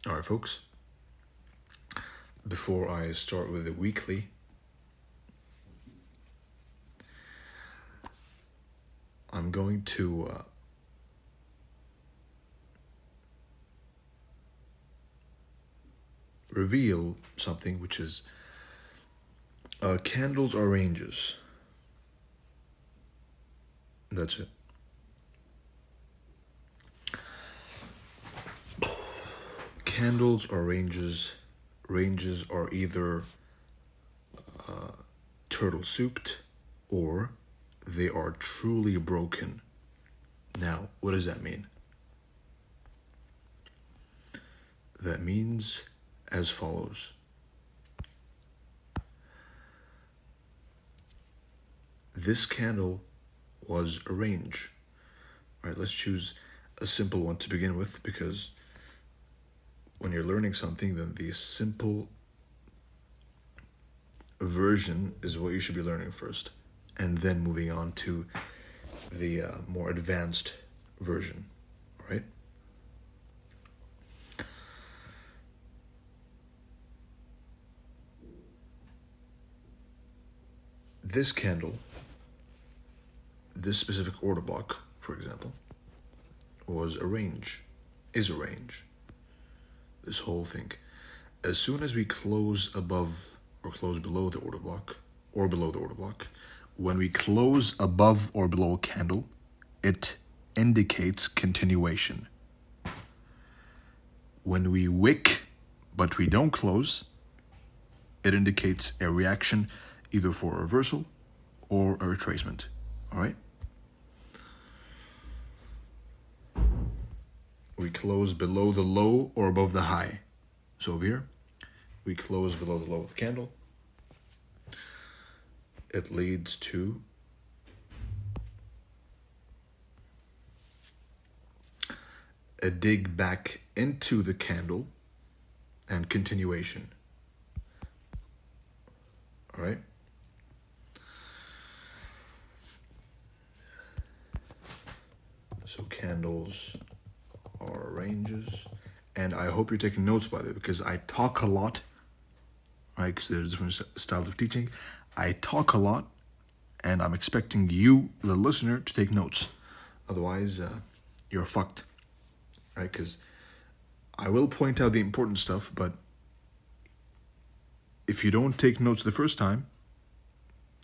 All right, folks. Before I start with the weekly, I'm going to reveal something, which is candles are ranges. That's it. Candles are ranges. Ranges are either turtle souped or they are truly broken. Now, what does that mean? That means as follows. This candle was a range. All right, let's choose a simple one to begin with, because when you're learning something, then the simple version is what you should be learning first, and then moving on to the more advanced version, right? This candle, this specific order block, for example, was a range, is a range. This whole thing. As soon as we close above or close below the order block, or below the order block, when we close above or below a candle, it indicates continuation. When we wick, but we don't close, it indicates a reaction either for a reversal or a retracement. All right? We close below the low or above the high. So over here, we close below the low of the candle. It leads to a dig back into the candle and continuation. All right? So candles are ranges. And I hope you're taking notes, by the way, because I talk a lot, right? Because there's different styles of teaching. I talk a lot, and I'm expecting you, the listener, to take notes. Otherwise, you're fucked, right? Because I will point out the important stuff, but if you don't take notes the first time,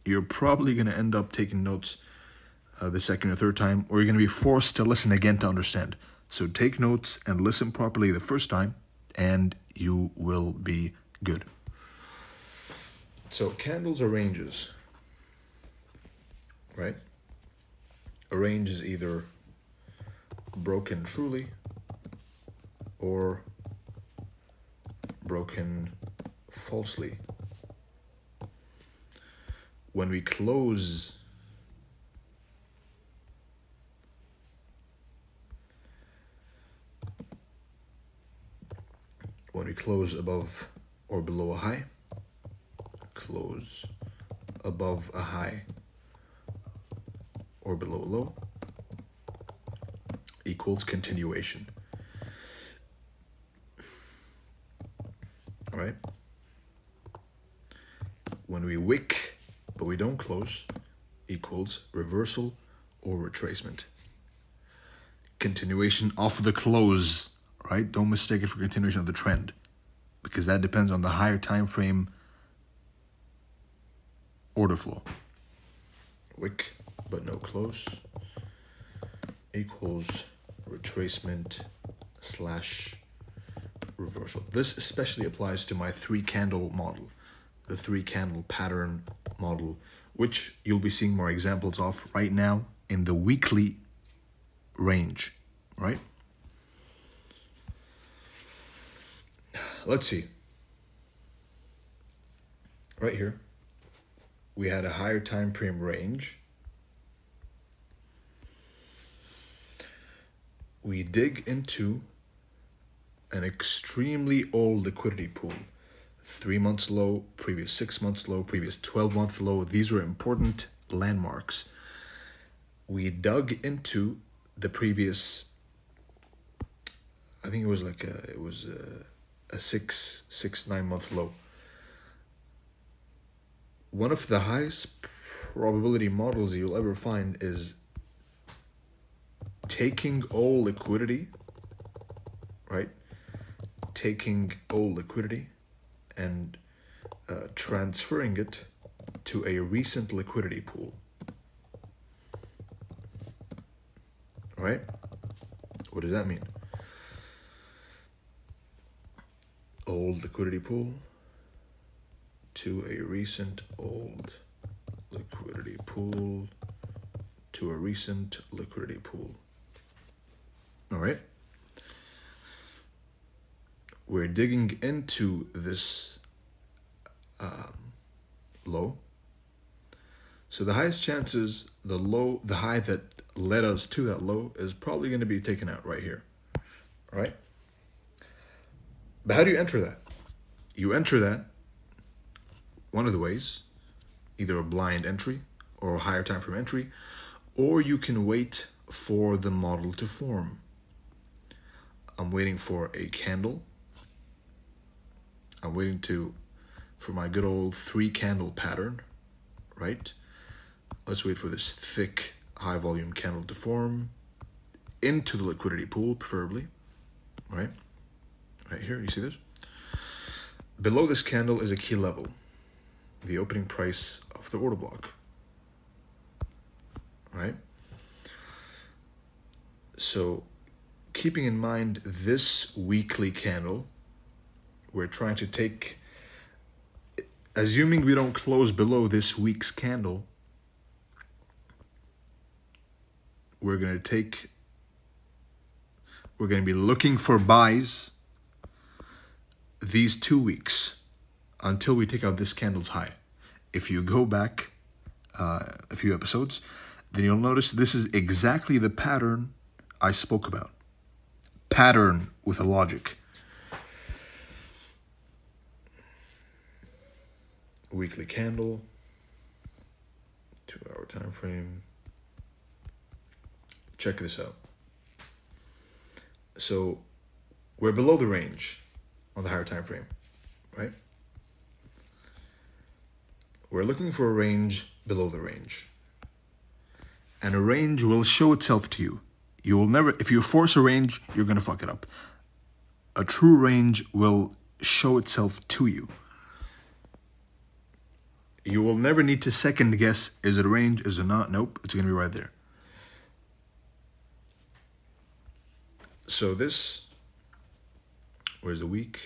you're probably going to end up taking notes the second or third time, or you're going to be forced to listen again to understand. So take notes and listen properly the first time, and you will be good. So candles are ranges, right? A range is either broken truly or broken falsely. When we close above or below a high, close above a high or below a low, equals continuation. All right? When we wick, but we don't close, equals reversal or retracement. Continuation of the close, right? Don't mistake it for continuation of the trend, because that depends on the higher time frame order flow. Wick, but no close, equals retracement / reversal. This especially applies to my 3-candle model, the 3-candle pattern model, which you'll be seeing more examples of right now in the weekly range, right? Let's see. Right here, we had a higher time frame range. We dig into an extremely old liquidity pool. 3 months low, previous 6 months low, previous 12-month low. These are important landmarks. We dug into the previous I think it was like a 9 month low. One of the highest probability models you'll ever find is taking all liquidity, right? Taking all liquidity and transferring it to a recent liquidity pool, right? What does that mean? Old liquidity pool to a recent old liquidity pool to a recent liquidity pool. All right. We're digging into this low. So the highest chances, the high that led us to that low is probably going to be taken out right here. All right. But how do you enter that? You enter that one of the ways, either a blind entry or a higher time frame entry, or you can wait for the model to form. I'm waiting for a candle. I'm waiting for my good old 3 candle pattern, right? Let's wait for this thick, high volume candle to form into the liquidity pool, preferably, right? Right here, you see this? Below this candle is a key level, the opening price of the order block, right? So keeping in mind this weekly candle, we're trying to take, assuming we don't close below this week's candle, we're going to be looking for buys these 2 weeks until we take out this candle's high. If you go back a few episodes, then you'll notice this is exactly the pattern I spoke about. Pattern with a logic. Weekly candle, 2-hour time frame. Check this out. So we're below the range on the higher time frame, right? We're looking for a range below the range. And a range will show itself to you. You will never, if you force a range, you're going to fuck it up. A true range will show itself to you. You will never need to second guess, is it a range, is it not? Nope, it's going to be right there. So this, where's the week?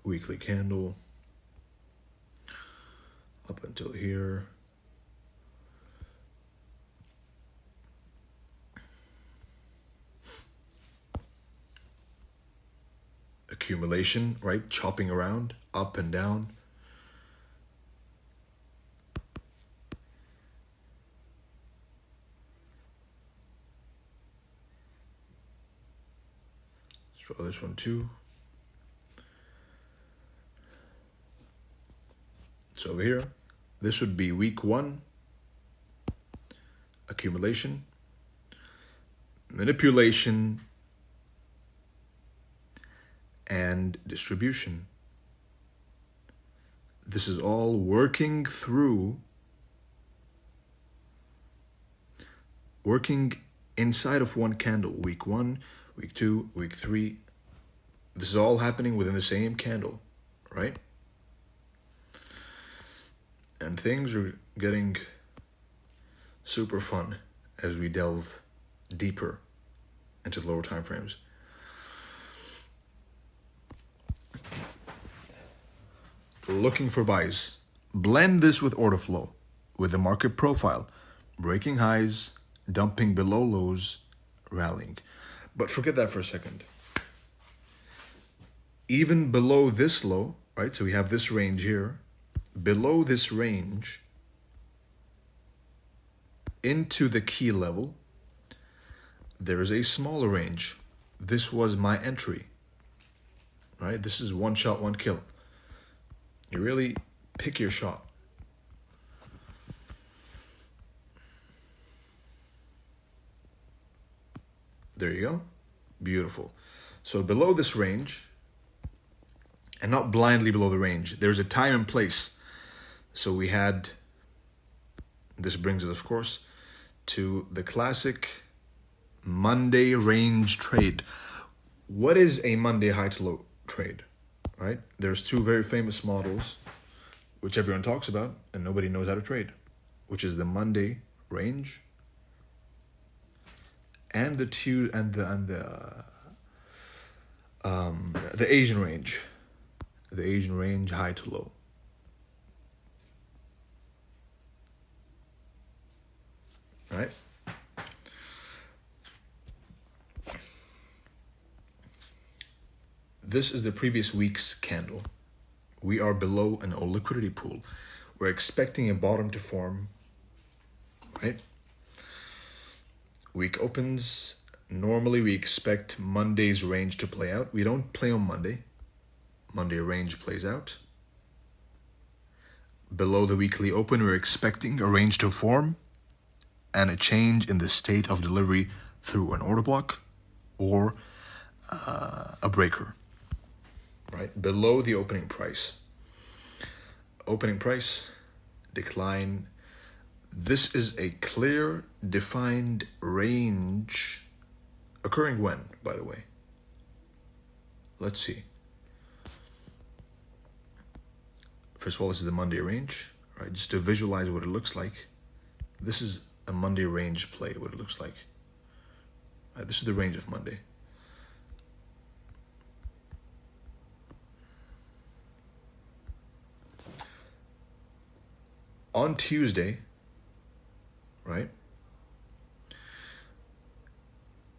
Weekly candle up until here. Accumulation, right? Chopping around, up and down. Let's draw this one too. So over here, this would be week 1, accumulation, manipulation, and distribution. This is all working inside of one candle. Week 1, week 2, week 3. This is all happening within the same candle, right? And things are getting super fun as we delve deeper into the lower time frames. Looking for buys. Blend this with order flow, with the market profile, breaking highs, dumping below lows, rallying. But forget that for a second. Even below this low, right? So we have this range here. Below this range, into the key level, there is a smaller range. This was my entry, right? This is one shot, one kill. You really pick your shot. There you go. Beautiful. So below this range, and not blindly below the range, there's a time and place. So we had, this brings us, of course, to the classic Monday range trade. What is a Monday high to low trade, right? There's two very famous models, which everyone talks about, and nobody knows how to trade, which is the Monday range and the Asian range, the Asian range high to low. Right? This is the previous week's candle. We are below an liquidity pool. We're expecting a bottom to form, right? Week opens. Normally we expect Monday's range to play out. We don't play on Monday. Monday range plays out. Below the weekly open, we're expecting a range to form and a change in the state of delivery through an order block or a breaker, right? Below the opening price. Opening price, decline. This is a clear, defined range occurring when, by the way? Let's see. First of all, this is the Monday range, right? Just to visualize what it looks like. This is a Monday range play, what it looks like. Right, this is the range of Monday. On Tuesday, right,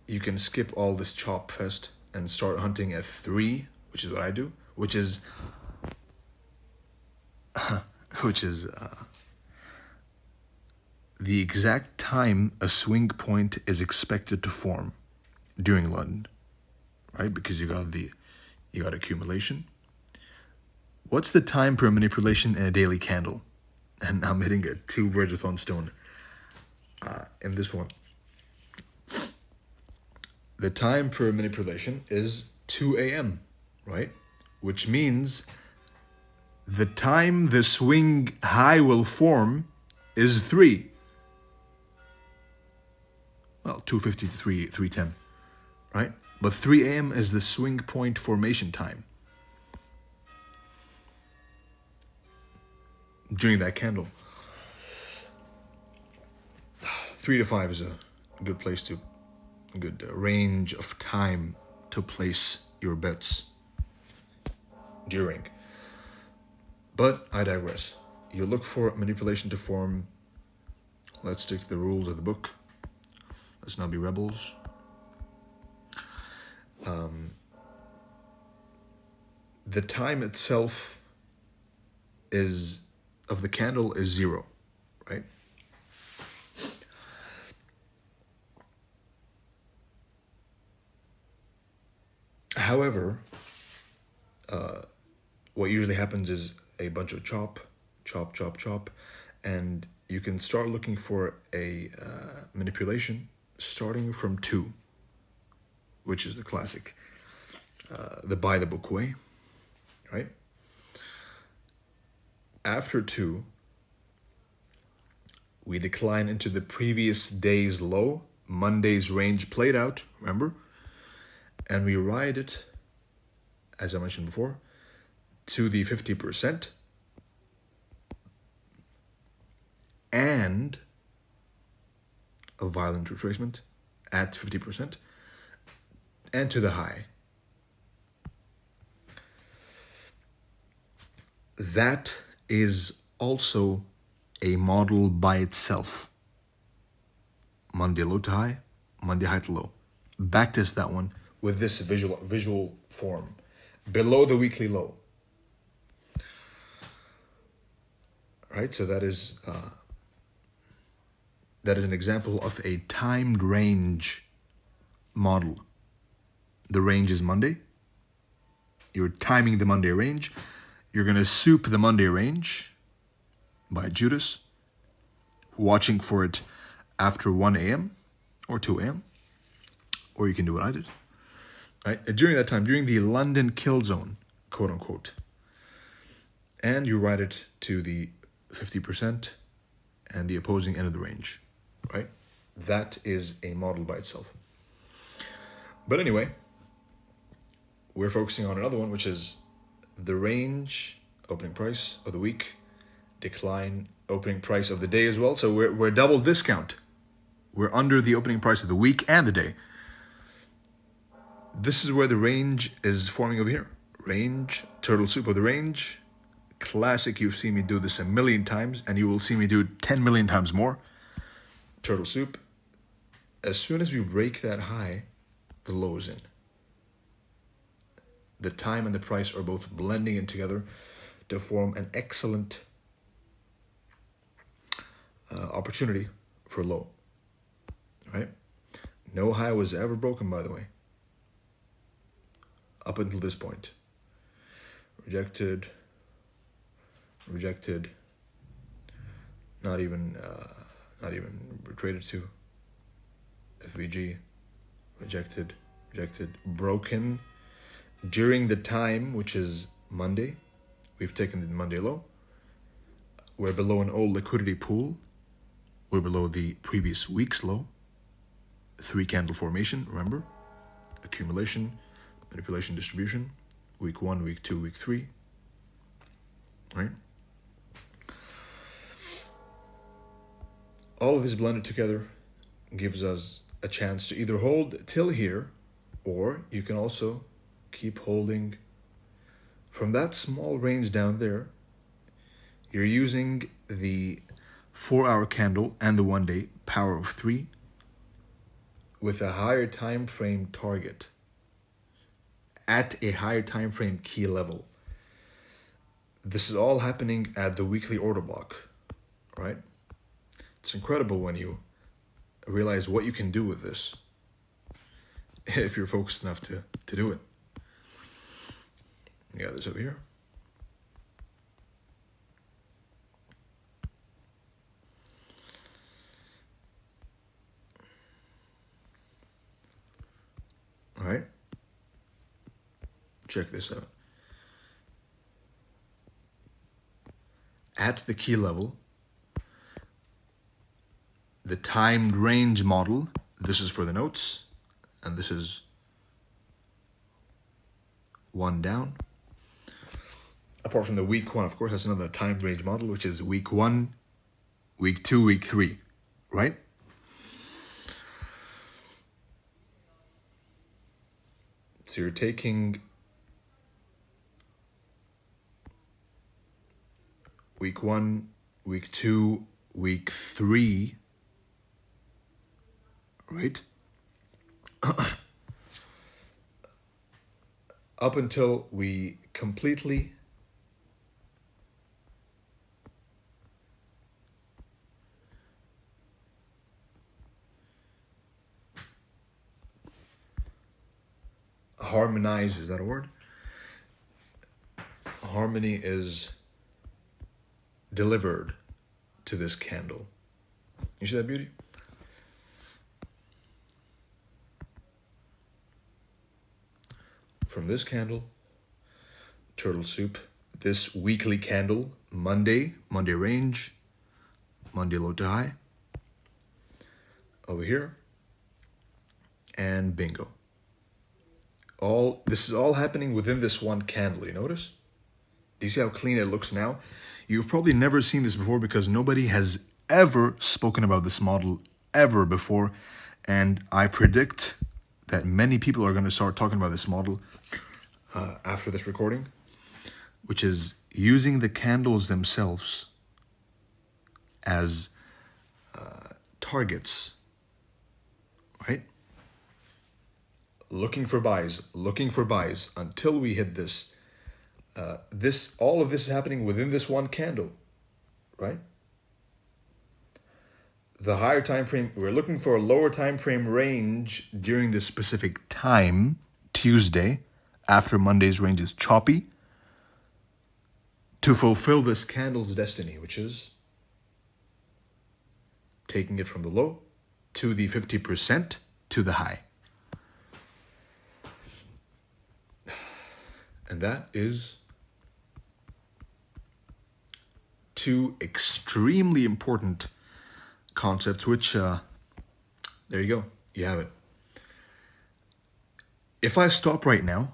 you can skip all this chop fest and start hunting at 3, which is what I do, which is the exact time a swing point is expected to form during London, right? Because you got accumulation. What's the time per manipulation in a daily candle? And I'm hitting 2 birds with one stone in this one. The time per manipulation is 2 a.m., right? Which means the time the swing high will form is 3. Well, 2:50 to 3:10, right? But 3 a.m. is the swing point formation time during that candle. 3 to 5 is a good place to, a good range of time to place your bets during. But I digress. You look for manipulation to form. Let's stick to the rules of the book. Let's not be rebels. The time itself of the candle is 0, right? However, what usually happens is a bunch of chop, and you can start looking for a manipulation starting from 2, which is the classic, the buy the book way, right? After 2, we decline into the previous day's low. Monday's range played out, remember? And we ride it, as I mentioned before, to the 50% and a violent retracement at 50% and to the high. That is also a model by itself. Monday low to high, Monday high to low. Backtest that one with this visual form. Below the weekly low. Right, so that is an example of a timed range model. The range is Monday. You're timing the Monday range. You're going to soup the Monday range by Judas, watching for it after 1 a.m. or 2 a.m. or you can do what I did. Right? During that time, during the London kill zone, quote unquote, and you ride it to the 50% and the opposing end of the range, right? That is a model by itself. But anyway, we're focusing on another one, which is the range opening price of the week, decline opening price of the day as well. So we're double discount. We're under the opening price of the week and the day. This is where the range is forming over here. Range, turtle soup of the range. Classic, you've seen me do this a million times, and you will see me do it 10 million times more. Turtle soup. As soon as we break that high, the low is in. The time and the price are both blending in together to form an excellent opportunity for low. Right? No high was ever broken, by the way. Up until this point. Rejected, not even traded to. FVG, rejected, broken. During the time, which is Monday, we've taken the Monday low. We're below an old liquidity pool. We're below the previous week's low. 3 candle formation, remember? Accumulation, manipulation, distribution. Week 1, week 2, week 3. Right? All of this blended together gives us a chance to either hold till here, or you can also keep holding from that small range down there. You're using the 4-hour candle and the 1-day power of 3 with a higher time frame target at a higher time frame key level. This is all happening at the weekly order block, right? It's incredible when you realize what you can do with this if you're focused enough to do it. You got this over here. All right. Check this out. At the key level, the timed range model, this is for the notes, and this is 1 down. Apart from the week 1, of course, that's another timed range model, which is week 1, week 2, week 3, right? So you're taking week 1, week 2, week 3, right? Up until we completely harmonize, is that a word? Harmony is delivered to this candle. You see that beauty? From this candle, turtle soup, this weekly candle, Monday range, Monday low to high, over here, and bingo. This is all happening within this one candle, you notice? Do you see how clean it looks now? You've probably never seen this before because nobody has ever spoken about this model ever before, and I predict that many people are going to start talking about this model after this recording, which is using the candles themselves as targets, right? Looking for buys until we hit this. All of this is happening within this one candle, right? The higher time frame, we're looking for a lower time frame range during this specific time, Tuesday, after Monday's range is choppy, to fulfill this candle's destiny, which is taking it from the low to the 50% to the high. And that is two extremely important concepts, which, there you go, you have it. If I stop right now,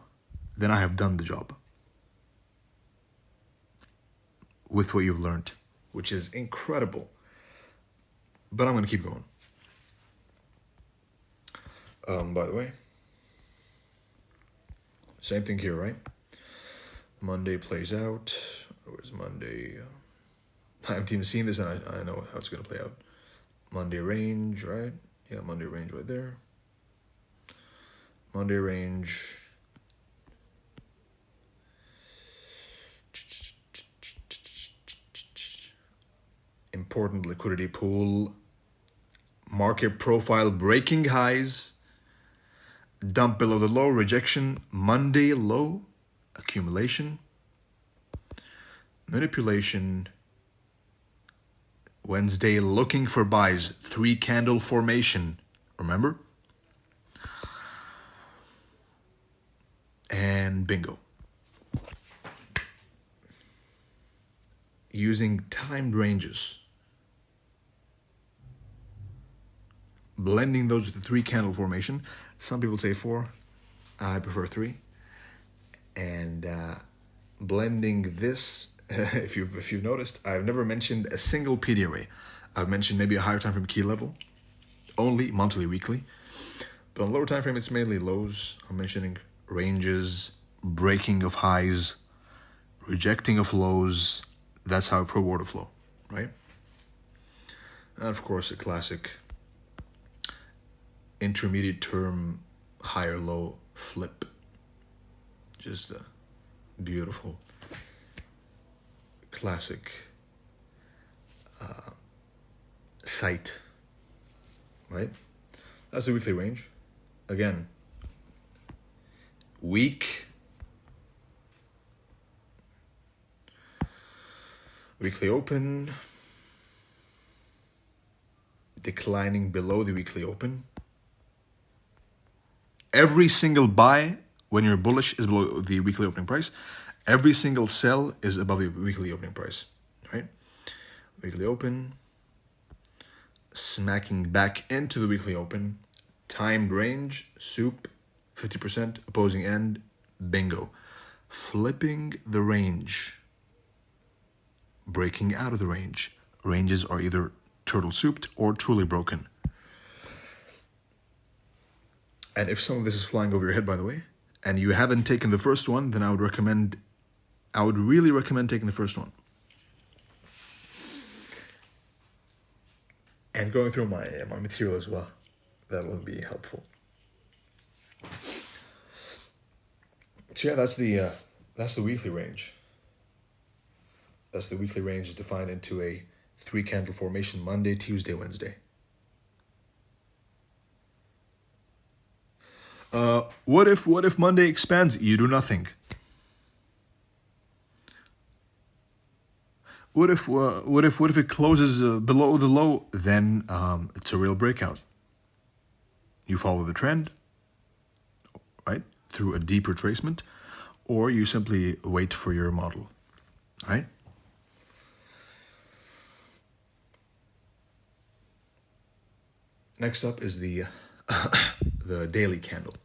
then I have done the job with what you've learned, which is incredible. But I'm going to keep going. By the way, same thing here, right? Monday plays out. Where's Monday? I haven't even seen this, and I know how it's going to play out. Monday range, right? Yeah, Monday range right there. Monday range. Important liquidity pool. Market profile breaking highs. Dump below the low, rejection. Monday low, accumulation. Manipulation. Wednesday looking for buys, 3 candle formation, remember? And bingo. Using timed ranges. Blending those with the 3 candle formation. Some people say 4, I prefer 3. And blending this, if you've noticed, I've never mentioned a single PD array. I've mentioned maybe a higher time frame key level, only monthly, weekly. But on lower time frame, it's mainly lows. I'm mentioning ranges, breaking of highs, rejecting of lows. That's how pro order flow, right? And of course, a classic intermediate term higher low flip. Just a beautiful classic sight, right? That's the weekly range. Again, weekly open, declining below the weekly open. Every single buy when you're bullish is below the weekly opening price. Every single sell is above the weekly opening price, right? Weekly open, smacking back into the weekly open, timed range, soup, 50%, opposing end, bingo. Flipping the range, breaking out of the range. Ranges are either turtle souped or truly broken. And if some of this is flying over your head, by the way, and you haven't taken the first one, then I would really recommend taking the first one. And going through my material as well. That will be helpful. So yeah, that's the weekly range. That's the weekly range defined into a 3 candle formation: Monday, Tuesday, Wednesday. What if Monday expands? You do nothing. What if it closes below the low? Then it's a real breakout. You follow the trend, right, through a deep retracement, or you simply wait for your model, right? Next up is the the daily candle.